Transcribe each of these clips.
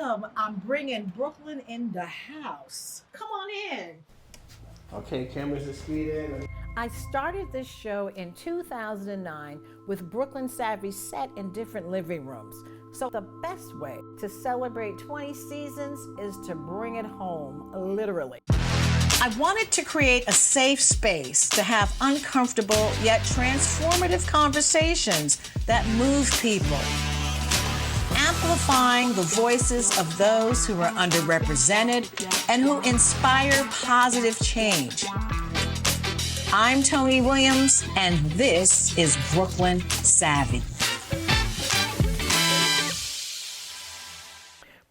welcome. I'm bringing Brooklyn in the house. Come on in. Okay, cameras are speeding. I started this show in 2009 with Brooklyn Savvy set in different living rooms. So the best way to celebrate 20 seasons is to bring it home, literally. I wanted to create a safe space to have uncomfortable yet transformative conversations that move people, amplifying the voices of those who are underrepresented and who inspire positive change. I'm Toni Williams, and this is Brooklyn Savvy.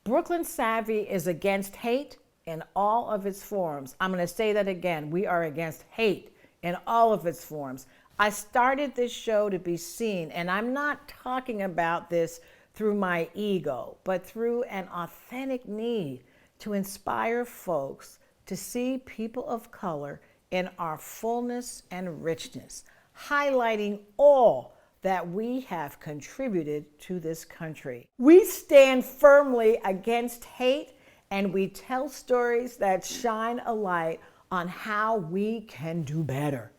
Brooklyn Savvy is against hate in all of its forms. I'm going to say that again. We are against hate in all of its forms. I started this show to be seen, and I'm not talking about this through my ego, but through an authentic need to inspire folks to see people of color in our fullness and richness, highlighting all that we have contributed to this country. We stand firmly against hate, and we tell stories that shine a light on how we can do better.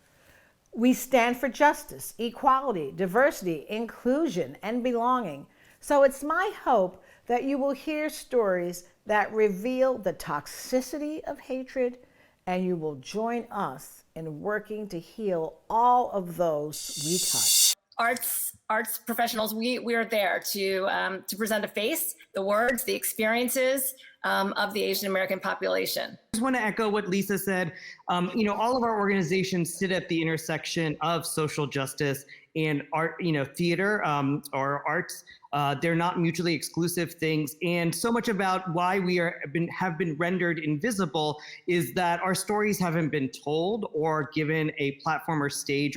We stand for justice, equality, diversity, inclusion, and belonging. So it's my hope that you will hear stories that reveal the toxicity of hatred, and you will join us in working to heal all of those we touch. Arts professionals, we are there to present a face, the words, the experiences of the Asian American population. I just want to echo what Lisa said. All of our organizations sit at the intersection of social justice and art, theater or arts. They're not mutually exclusive things. And so much about why we have been rendered invisible is that our stories haven't been told or given a platform or stage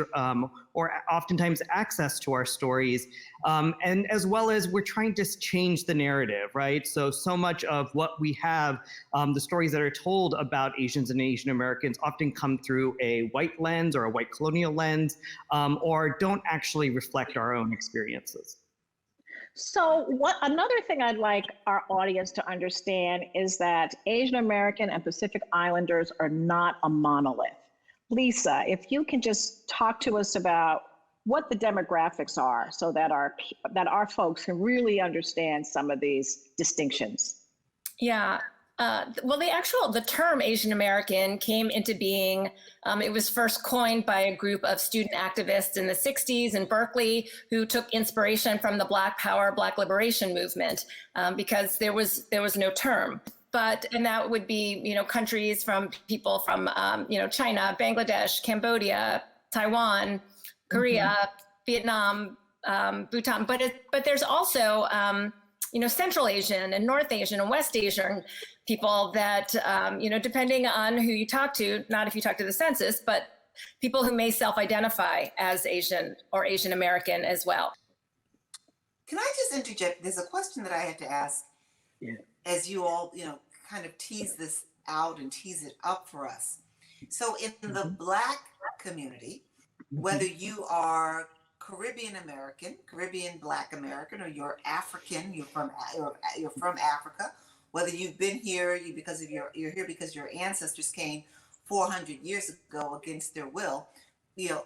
or oftentimes access to our stories. And as well as we're trying to change the narrative, right? So much of what we have, the stories that are told about Asians and Asian Americans often come through a white lens or a white colonial lens, or don't actually reflect our own experiences. So another thing I'd like our audience to understand is that Asian American and Pacific Islanders are not a monolith. Lisa, if you can just talk to us about what the demographics are so that our folks can really understand some of these distinctions. Yeah. Well, the term Asian American came into being, it was first coined by a group of student activists in the 60s in Berkeley who took inspiration from the Black Power, Black Liberation movement, because there was no term. And that would be, countries from people from, China, Bangladesh, Cambodia, Taiwan, Korea, Vietnam, Bhutan, but there's also, Central Asian and North Asian and West Asian people that, depending on who you talk to, not if you talk to the census, but people who may self-identify as Asian or Asian American as well. Can I just interject? There's a question that I had to ask as you all, kind of tease this out and tease it up for us. So in the Black community, whether you are Caribbean American, Caribbean Black American, or you're African, you're from Africa, whether you've been here you're here because your ancestors came 400 years ago against their will,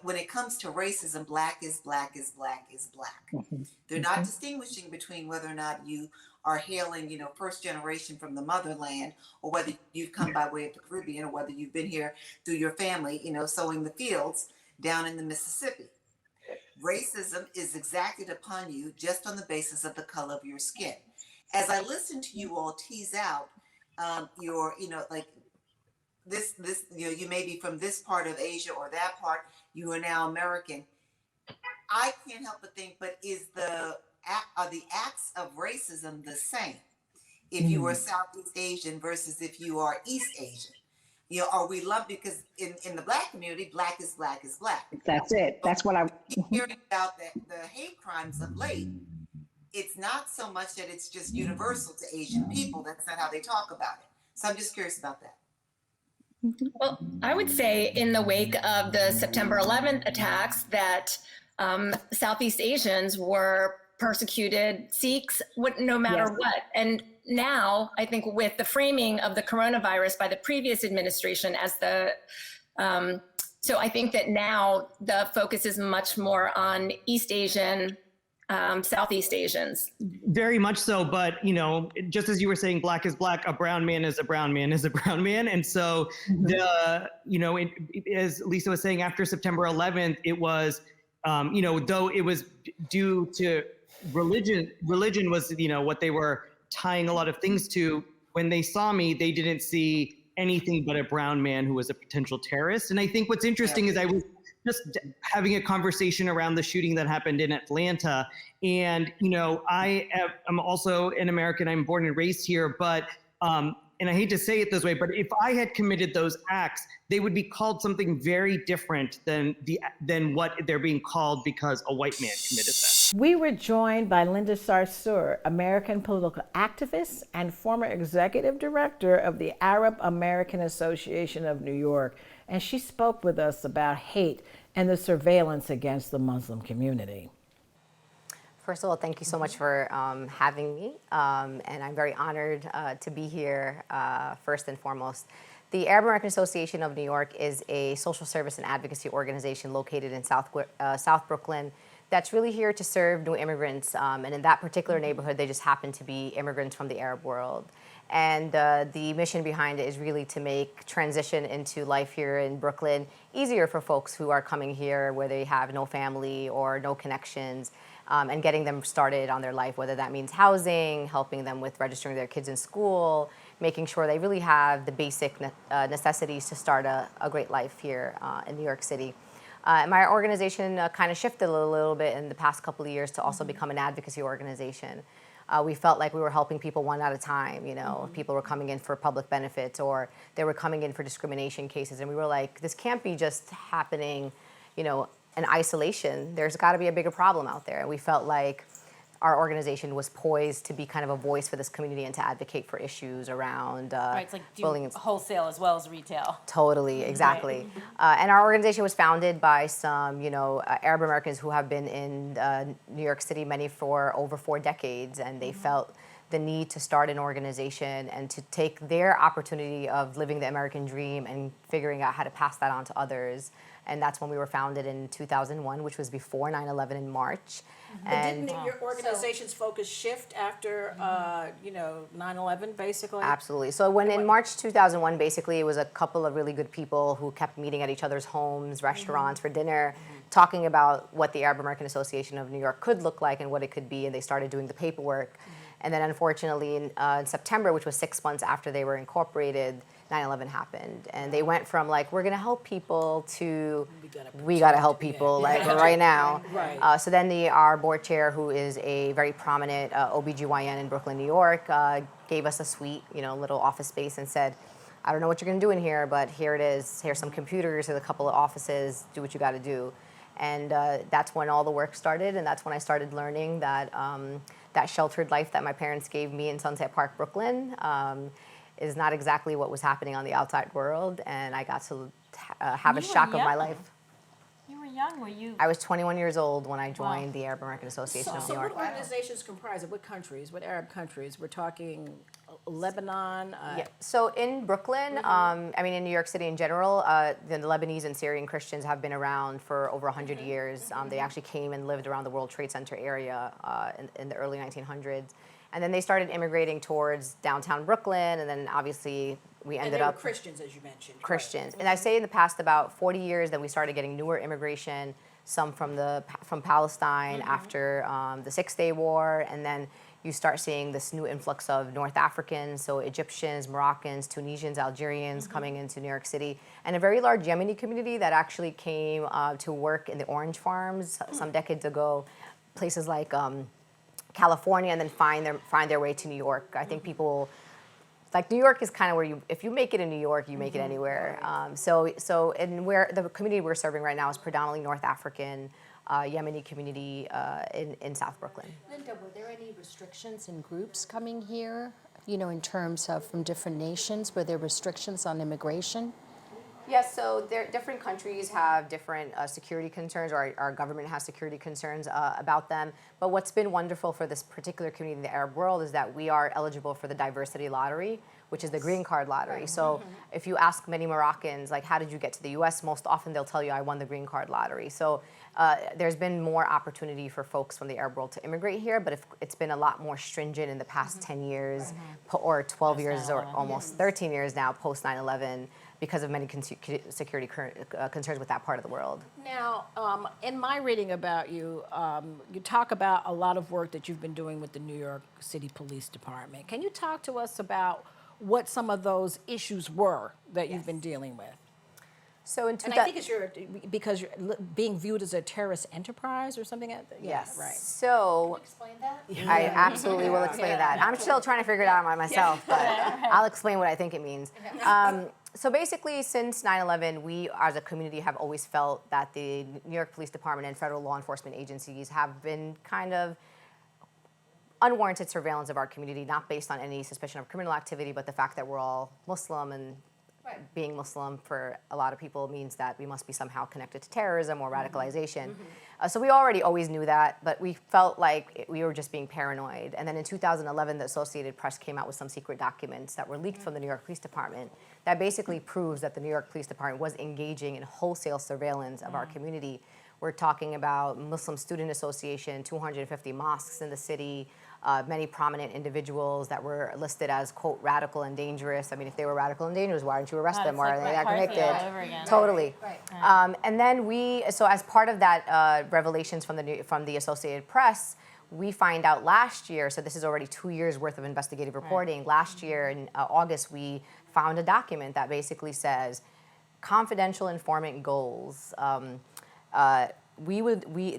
when it comes to racism, Black is Black is Black is Black. Mm-hmm. They're not distinguishing between whether or not you are hailing, first generation from the motherland, or whether you've come by way of the Caribbean, or whether you've been here through your family, sowing the fields down in the Mississippi. Racism is exacted upon you just on the basis of the color of your skin. As I listen to you all tease out your, this, you may be from this part of Asia or that part, you are now American. I can't help but think, but are the acts of racism the same if you are Southeast Asian versus if you are East Asian? Are we lumped because in the Black community, Black is Black is Black. That's it. That's what I keep hearing about the hate crimes of late. It's not so much that it's just universal to Asian people. That's not how they talk about it. So I'm just curious about that. Well, I would say in the wake of the September 11th attacks that Southeast Asians were persecuted Sikhs, no matter what. And now, I think with the framing of the coronavirus by the previous administration as so I think that now the focus is much more on East Asian, Southeast Asians. Very much so, but just as you were saying, black is black, a brown man is a brown man is a brown man, and so as Lisa was saying, after September 11th, it was, though it was due to religion was what they were tying a lot of things to. When they saw me, they didn't see anything but a brown man who was a potential terrorist. And I think what's interesting is I was just having a conversation around the shooting that happened in Atlanta. And, I'm also an American, I'm born and raised here, but, and I hate to say it this way, but if I had committed those acts, they would be called something very different than what they're being called because a white man committed that. We were joined by Linda Sarur, American political activist and former executive director of the Arab American Association of New York. And she spoke with us about hate and the surveillance against the Muslim community. First of all, thank you so much for having me. And I'm very honored to be here, first and foremost. The Arab American Association of New York is a social service and advocacy organization located in South Brooklyn that's really here to serve new immigrants. And in that particular neighborhood, they just happen to be immigrants from the Arab world. And the mission behind it is really to make transition into life here in Brooklyn easier for folks who are coming here where they have no family or no connections, and getting them started on their life, whether that means housing, helping them with registering their kids in school, making sure they really have the basic necessities to start a great life here in New York City. My organization kind of shifted a little bit in the past couple of years to also become an advocacy organization. We felt like we were helping people one at a time. People were coming in for public benefits or they were coming in for discrimination cases. And we were like, this can't be just happening, in isolation. There's got to be a bigger problem out there. And we felt like our organization was poised to be kind of a voice for this community and to advocate for issues around right, it's like bullying. Wholesale as well as retail. Totally, exactly. Right. And our organization was founded by some, Arab Americans who have been in New York City, many for over 4 decades, and they felt the need to start an organization and to take their opportunity of living the American dream and figuring out how to pass that on to others. And that's when we were founded in 2001, which was before 9/11 in March. And didn't your organization's focus shift after, 9/11, basically? Absolutely. So in March 2001, basically, it was a couple of really good people who kept meeting at each other's homes, restaurants for dinner, talking about what the Arab American Association of New York could look like and what it could be, and they started doing the paperwork. And then unfortunately, in September, which was 6 months after they were incorporated, 9/11 happened. And they went from like, we're going to help people to we got to help people like right now. Right. So then our board chair, who is a very prominent OBGYN in Brooklyn, New York, gave us a suite, little office space and said, I don't know what you're going to do in here, but here it is. Here's some computers, here's a couple of offices, do what you got to do. And that's when all the work started. And that's when I started learning that that sheltered life that my parents gave me in Sunset Park, Brooklyn, is not exactly what was happening on the outside world, and I got to have a shock of my life. You were young, were you? I was 21 years old when I joined the Arab American Association of New York. So what organizations comprise of what countries, what Arab countries? We're talking Lebanon? Yeah. So in Brooklyn, in New York City in general, the Lebanese and Syrian Christians have been around for over 100 years. They actually came and lived around the World Trade Center area in the early 1900s. And then they started immigrating towards downtown Brooklyn, and then obviously we ended up Christians, as you mentioned. Christians. And I say in the past about 40 years that we started getting newer immigration, some from Palestine after the 6 Day War, and then you start seeing this new influx of North Africans, so Egyptians, Moroccans, Tunisians, Algerians coming into New York City, and a very large Yemeni community that actually came to work in the orange farms some decades ago, places like California, and then find their way to New York. I think people, like New York is kind of where if you make it in New York, you make it anywhere. And where the community we're serving right now is predominantly North African, Yemeni community in South Brooklyn. Linda, were there any restrictions in groups coming here, in terms of from different nations? Were there restrictions on immigration? Yes, so different countries have different security concerns, or our government has security concerns about them. But what's been wonderful for this particular community in the Arab world is that we are eligible for the diversity lottery, which is the green card lottery. So if you ask many Moroccans, like, how did you get to the US? Most often they'll tell you, I won the green card lottery. So there's been more opportunity for folks from the Arab world to immigrate here, but it's been a lot more stringent in the past 10 years, or 12 years, or almost 13 years now, post 9/11, because of many security concerns with that part of the world. Now, in my reading about you, you talk about a lot of work that you've been doing with the New York City Police Department. Can you talk to us about what some of those issues were that you've been dealing with? So in And I think it's because you're being viewed as a terrorist enterprise or something like that? Yes. Right. So Explain that? I absolutely will explain that. I'm still trying to figure it out myself, but I'll explain what I think it means. So basically, since 9/11, we as a community have always felt that the New York Police Department and federal law enforcement agencies have been kind of unwarranted surveillance of our community, not based on any suspicion of criminal activity, but the fact that we're all Muslim, and being Muslim for a lot of people means that we must be somehow connected to terrorism or radicalization. So we already always knew that, but we felt like we were just being paranoid. And then in 2011, the Associated Press came out with some secret documents that were leaked from the New York Police Department that basically proves that the New York Police Department was engaging in wholesale surveillance of our community. We're talking about Muslim Student Association, 250 mosques in the city, many prominent individuals that were listed as, quote, radical and dangerous. I mean, if they were radical and dangerous, why didn't you arrest them? Why are they not convicted? all over again. Totally. And then so as part of that revelations from the Associated Press, we find out last year, so this is already 2 years worth of investigative reporting. Last year in August, we found a document that basically says, confidential informant goals.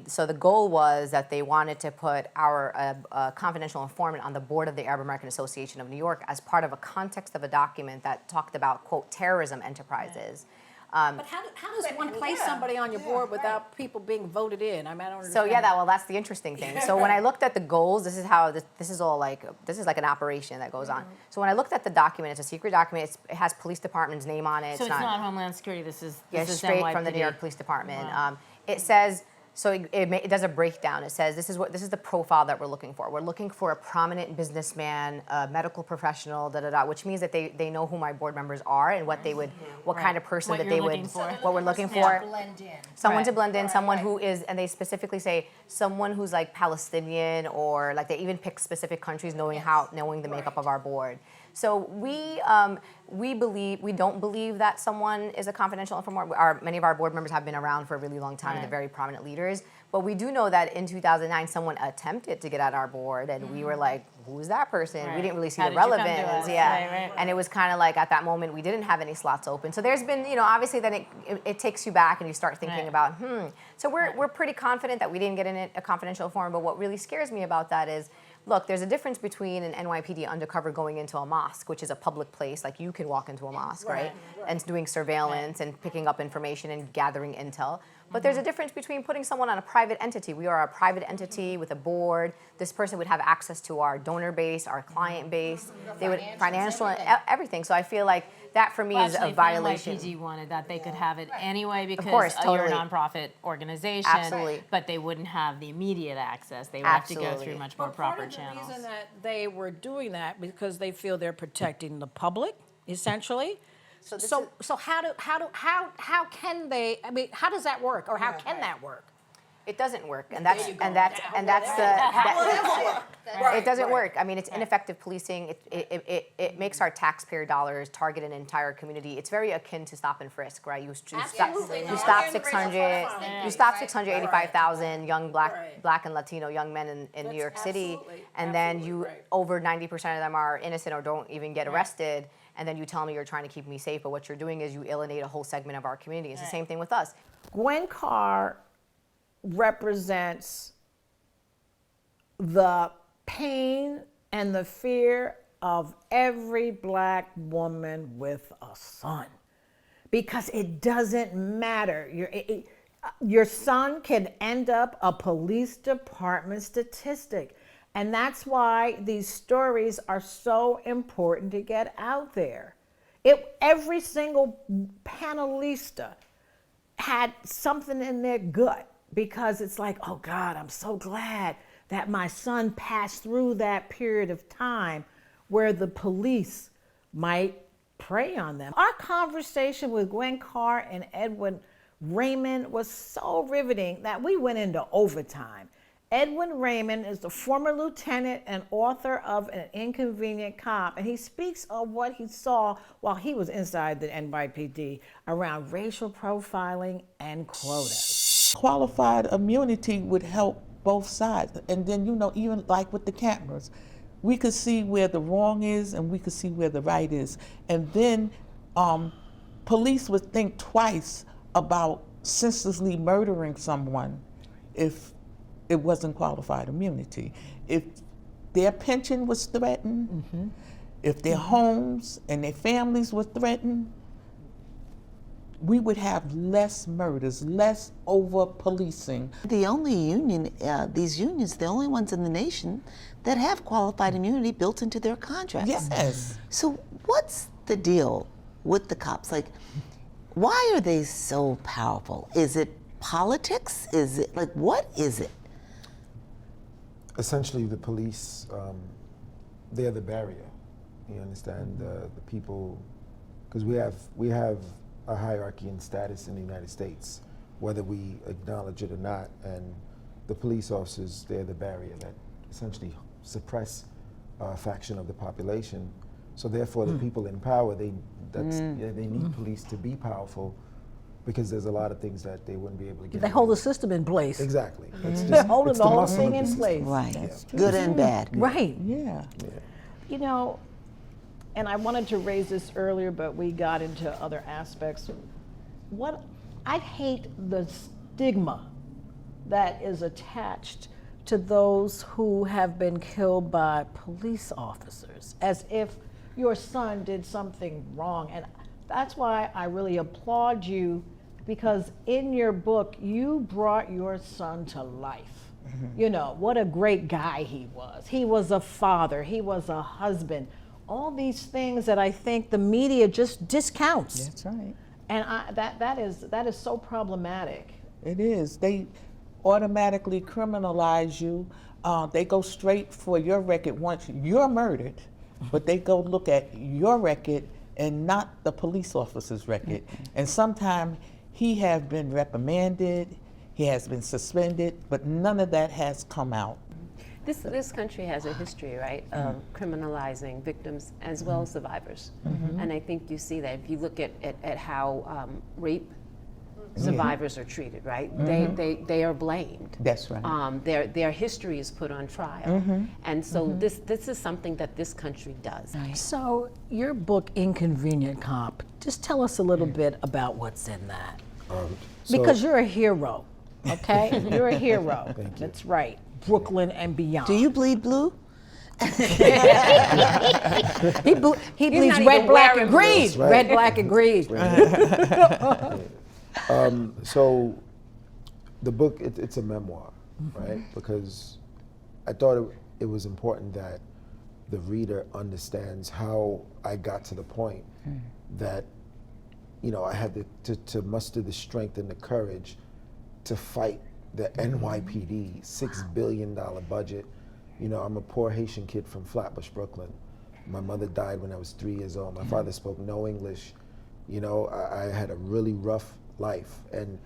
So the goal was that they wanted to put our confidential informant on the board of the Arab American Association of New York as part of a context of a document that talked about, quote, terrorism enterprises. But how does one place somebody on your board without people being voted in? I mean, I don't understand. So yeah, that's the interesting thing. So when I looked at the goals, this is how this is all like, this is like an operation that goes on. So when I looked at the document, it's a secret document. It has police department's name on it. So it's not Homeland Security. This is straight NYPD. from the New York Police Department. It says, so it does a breakdown. It says this is the profile that we're looking for. We're looking for a prominent businessman, a medical professional, which means that they know who my board members are and what they would, what kind of person that they would, what we're looking for. Blend in. Someone to blend in, someone who is, and they specifically say someone who's like Palestinian, or like they even pick specific countries, knowing the makeup of our board. So we don't believe that someone is a confidential informant. Many of our board members have been around for a really long time, and they're very prominent leaders. But we do know that in 2009, someone attempted to get at our board, and we were like, who's that person? We didn't really see the relevance. And it was kind of like, at that moment, we didn't have any slots open. So there's been, obviously then it takes you back and you start thinking about, So we're pretty confident that we didn't get in a confidential informant. But what really scares me about that is, look, there's a difference between an NYPD undercover going into a mosque, which is a public place, like you can walk into a mosque, right? And doing surveillance and picking up information and gathering intel. But there's a difference between putting someone on a private entity. We are a private entity with a board. This person would have access to our donor base, our client base. They would financial everything. So I feel like that for me is a violation. NYPD wanted that they could have it anyway because course, you're a totally. nonprofit organization. Absolutely. But they wouldn't have the immediate access. They would have to go through much more proper channels. The reason that they were doing that because they feel they're protecting the public, essentially. So how can they? I mean, how does that work, or how can that work? It doesn't work, and that's the it doesn't work. I mean, it's ineffective policing. It makes our taxpayer dollars target an entire community. It's very akin to stop and frisk, right? You stop 685,000 young black and Latino young men in New York City, and then over 90% of them are innocent or don't even get arrested. And then you tell me you're trying to keep me safe, but what you're doing is you alienate a whole segment of our community. It's the same thing with us. Gwen Carr represents the pain and the fear of every black woman with a son, because it doesn't matter. Your son can end up a police department statistic. And that's why these stories are so important to get out there. Every single panelista had something in their gut because it's like, oh God, I'm so glad that my son passed through that period of time where the police might prey on them. Our conversation with Gwen, Carr, and Edwin Raymond was so riveting that we went into overtime. Edwin Raymond is the former lieutenant and author of An Inconvenient Cop, and he speaks of what he saw while he was inside the NYPD around racial profiling and quotas. Qualified immunity would help both sides. And then, even like with the cameras, we could see where the wrong is and we could see where the right is. And then police would think twice about senselessly murdering someone if it wasn't qualified immunity. If their pension was threatened, if their homes and their families were threatened, we would have less murders, less over-policing. The only union, these unions, the only ones in the nation that have qualified immunity built into their contracts. Yes. So what's the deal with the cops? Like, why are they so powerful? Is it politics? Is it, what is it? Essentially, the police, they're the barrier. You understand? The people, because we have a hierarchy and status in the United States, whether we acknowledge it or not, and the police officers, they're the barrier that essentially suppress a faction of the population. So therefore, the people in power, they need police to be powerful, because there's a lot of things that they wouldn't be able to get. They hold the system in place. Exactly. It's They're holding the whole muscle thing of the in system. place. Right. Yeah. Good and bad. Right. Yeah. And I wanted to raise this earlier, but we got into other aspects. I hate the stigma that is attached to those who have been killed by police officers, as if your son did something wrong. And that's why I really applaud you, because in your book, you brought your son to life. What a great guy he was. He was a father, he was a husband, all these things that I think the media just discounts. That's right. And that is so problematic. It is. They automatically criminalize you. They go straight for your record once you're murdered, but they go look at your record and not the police officer's record. And sometimes he has been reprimanded, he has been suspended, but none of that has come out. This country has a history, right, of criminalizing victims as well as survivors. And I think you see that if you look at how rape survivors are treated, right? They are blamed. That's right. Their history is put on trial. And so this is something that this country does. So your book, Inconvenient Cop, just tell us a little bit about what's in that. Because you're a hero, okay? You're a hero. Thank you. That's right. Brooklyn and beyond. Do you bleed blue? He bleeds red, black, and green. Right. Red, black, and green. So the book, it's a memoir, right? Because I thought it was important that the reader understands how I got to the point that, I had to muster the strength and the courage to fight the NYPD, $6 billion budget. I'm a poor Haitian kid from Flatbush, Brooklyn. My mother died when I was 3 years old. My father spoke no English. I had a really rough life. And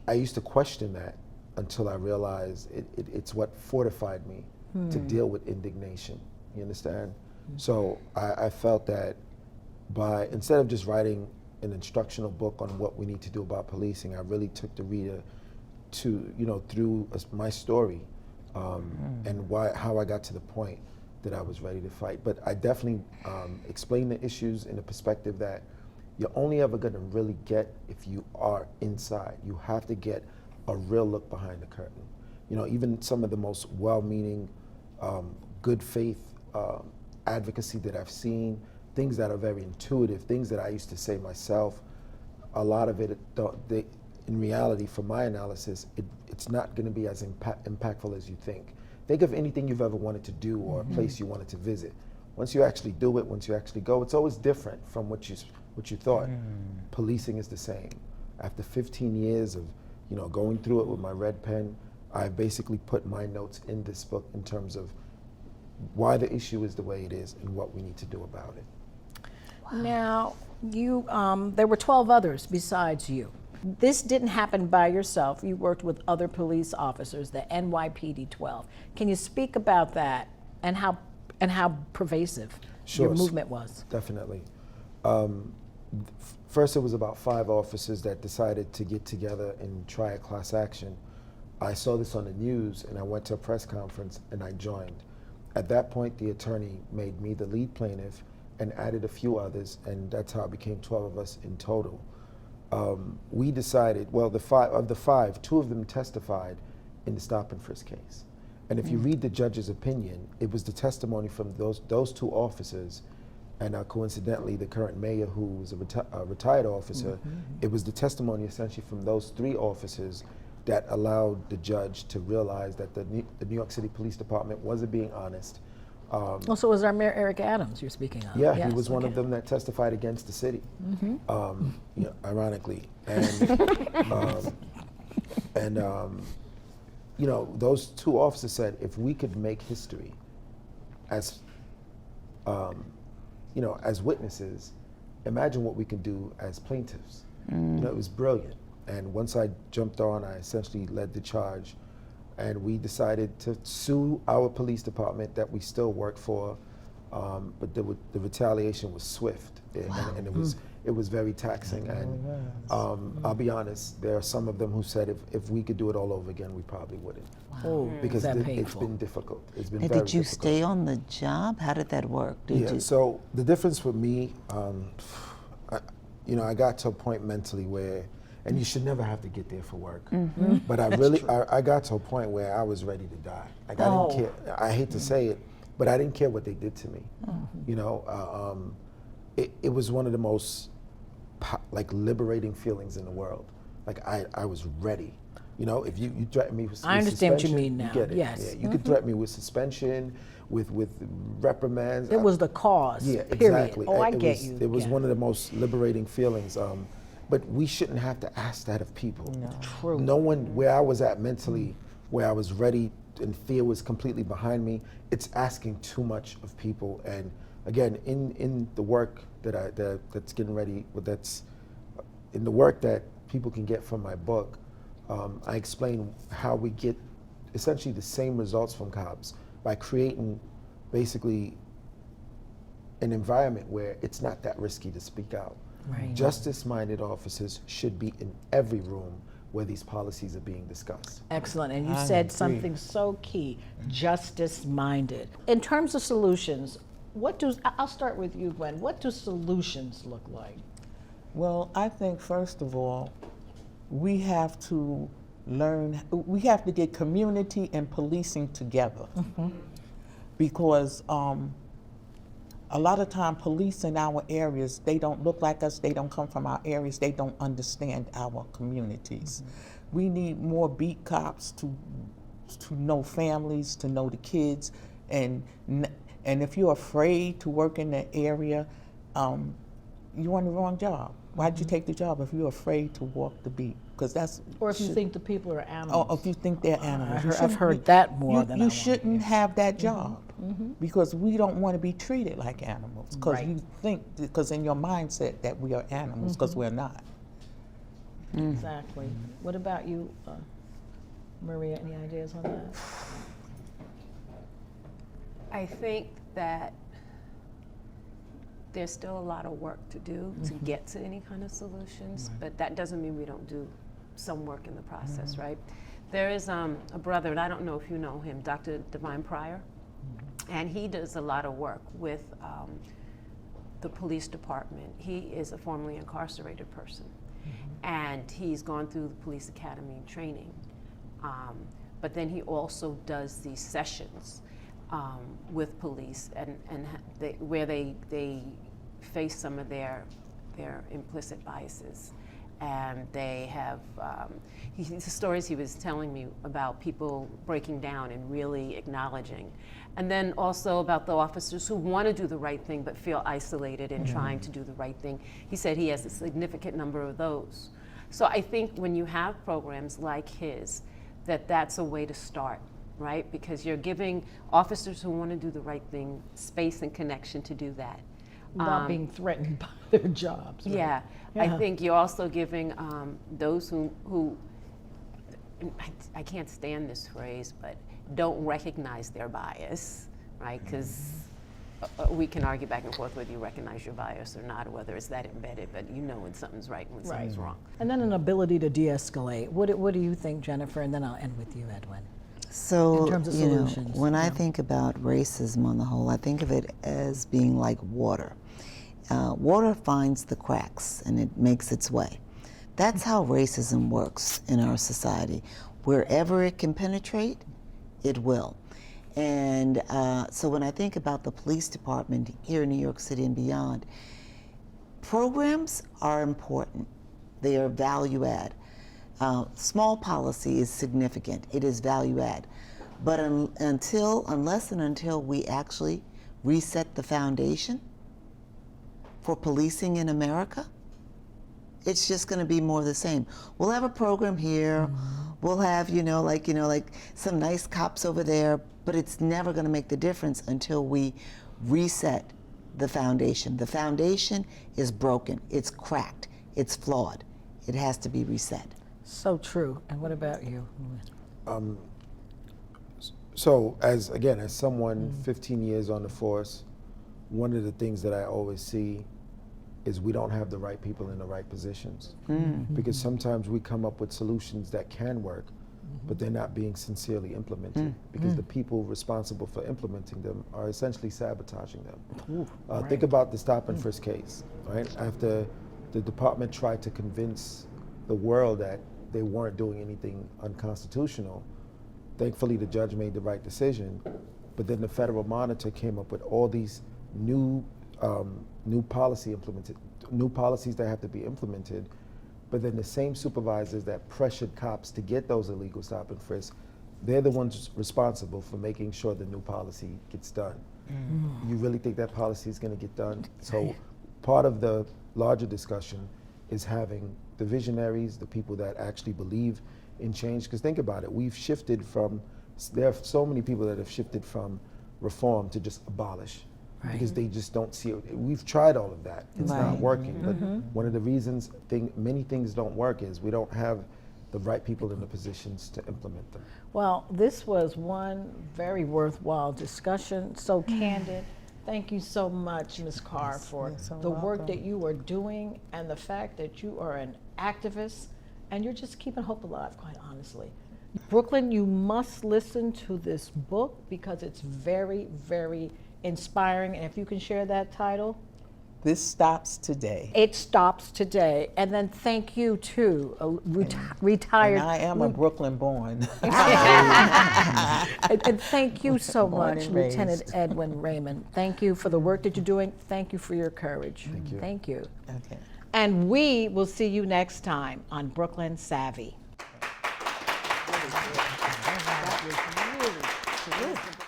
I used to question that until I realized it's what fortified me to deal with indignation. You understand? So I felt that instead of just writing an instructional book on what we need to do about policing, I really took the reader to, through my story and how I got to the point that I was ready to fight. But I definitely explained the issues in a perspective that you're only ever going to really get if you are inside. You have to get a real look behind the curtain. Even some of the most well-meaning, good faith advocacy that I've seen, things that are very intuitive, things that I used to say myself, a lot of it, in reality, from my analysis, it's not going to be as impactful as you think. Think of anything you've ever wanted to do or a place you wanted to visit once you actually do it, once you actually go, it's always different from what you thought. Policing is the same. After 15 years of going through it with my red pen, I basically put my notes in this book in terms of why the issue is the way it is and what we need to do about it. Now, you, there were 12 others besides you. This didn't happen by yourself. You worked with other police officers, the NYPD 12. Can you speak about that and how pervasive your movement was? Definitely. First, it was about 5 officers that decided to get together and try a class action. I saw this on the news and I went to a press conference and I joined. At that point, the attorney made me the lead plaintiff and added a few others, and that's how it became 12 of us in total. We decided, well, of the five, 2 of them testified in the stop and frisk case. And if you read the judge's opinion, it was the testimony from those 2 officers, and coincidentally, the current mayor, who was a retired officer, it was the testimony essentially from those 3 officers that allowed the judge to realize that the New York City Police Department wasn't being honest. Also, it was our Mayor Eric Adams you're speaking of. Yeah, yes, he was one of them that testified against the city, ironically. And, those 2 officers said, if we could make history as, as witnesses, imagine what we can do as plaintiffs. It was brilliant. And once I jumped on, I essentially led the charge. And we decided to sue our police department that we still work for, but the retaliation was swift, and it was very taxing. And I'll be honest, there are some of them who said if we could do it all over again, we probably wouldn't. Because it's been difficult. It's been and very did you difficult. stay on the job? How did that work? So the difference for me, I got to a point mentally where, and you should never have to get there for work. But I got to a point where I was ready to die. Like I didn't care. I hate to say it, but I didn't care what they did to me. It was one of the most liberating feelings in the world. Like I was ready. If you threaten me with I understand what you mean now. You get it. Yes. Yeah, you could threaten me with suspension, with reprimands. It was the cause. Yeah, period. exactly. I get you. It was one of the most liberating feelings. But we shouldn't have to ask that of people. No. True. No one, where I was at mentally, where I was ready and fear was completely behind me, it's asking too much of people. And again, in the work that's getting ready, that's in the work that people can get from my book, I explain how we get essentially the same results from cops by creating basically an environment where it's not that risky to speak out. Right. Justice-minded officers should be in every room where these policies are being discussed. Excellent, and you said something so key, justice-minded. In terms of solutions, I'll start with you, Gwen, what do solutions look like? Well, I think first of all, we have to get community and policing together. Because a lot of time police in our areas, they don't look like us, they don't come from our areas, they don't understand our communities. We need more beat cops to know families, to know the kids, and if you're afraid to work in the area, you're on the wrong job. Why'd you take the job if you're afraid to walk the beat? Because that's. Or if you think the people are animals. Or if you think they're animals. I've heard that more than I You want to shouldn't hear. have that job because we don't want to be treated like animals. Because you think, because in your mindset that we are animals, because we're not. Exactly. What about you, Maria? Any ideas on that? I think that there's still a lot of work to do to get to any kind of solutions, but that doesn't mean we don't do some work in the process, right? There is a brother, and I don't know if you know him, Dr. Divine Pryor, and he does a lot of work with the police department. He is a formerly incarcerated person, and he's gone through the police academy training, but then he also does these sessions with police where they face some of their implicit biases and they have, the stories he was telling me about people breaking down and really acknowledging. And then also about the officers who want to do the right thing but feel isolated in trying to do the right thing. He said he has a significant number of those. So I think when you have programs like his, that's a way to start, right? Because you're giving officers who want to do the right thing space and connection to do that. Without being threatened by their jobs. Right? Yeah. I think you're also giving those who I can't stand this phrase, but don't recognize their bias, right? Because we can argue back and forth whether you recognize your bias or not, or whether it's that embedded, but you know when something's right and when something's wrong. And then an ability to de-escalate. What do you think, Jennifer? And then I'll end with you, Edwin. So, in terms of solutions, when I think about racism on the whole, I think of it as being like water. Water finds the cracks and it makes its way. That's how racism works in our society. Wherever it can penetrate, it will. And so when I think about the police department here in New York City and beyond, programs are important. They are value add. Small policy is significant. It is value add. But unless and until we actually reset the foundation for policing in America, it's just going to be more of the same. We'll have a program here. We'll have, like some nice cops over there, but it's never going to make the difference until we reset the foundation. The foundation is broken. It's cracked. It's flawed. It has to be reset. So true. And what about you? So as someone 15 years on the force, one of the things that I always see is we don't have the right people in the right positions. Because sometimes we come up with solutions that can work, but they're not being sincerely implemented because the people responsible for implementing them are essentially sabotaging them. Think about the stop and frisk case, right? After the department tried to convince the world that they weren't doing anything unconstitutional, thankfully the judge made the right decision, but then the federal monitor came up with all these new policies that have to be implemented, but then the same supervisors that pressured cops to get those illegal stop and frisk, they're the ones responsible for making sure the new policy gets done. You really think that policy is going to get done? So part of the larger discussion is having the visionaries, the people that actually believe in change, because think about it, we've shifted from, there are so many people that have shifted from reform to just abolish. Because they just don't see it. We've tried all of that. It's not working. But one of the reasons many things don't work is we don't have the right people in the positions to implement them. Well, this was one very worthwhile discussion, so candid. Thank you so much, Ms. Carr, for the work that you are doing and the fact that you are an activist and you're just keeping hope alive, quite honestly. Brooklyn, you must listen to this book because it's very, very inspiring. And if you can share that title. This Stops Today. It Stops Today. And then thank you to retired. And I am a Brooklyn born. and thank you so much, Lieutenant Edwin Raymond. Thank you for the work that you're doing. Thank you for your courage. Thank you. Thank you. Okay. And we will see you next time on Brooklyn Savvy. That was really terrific.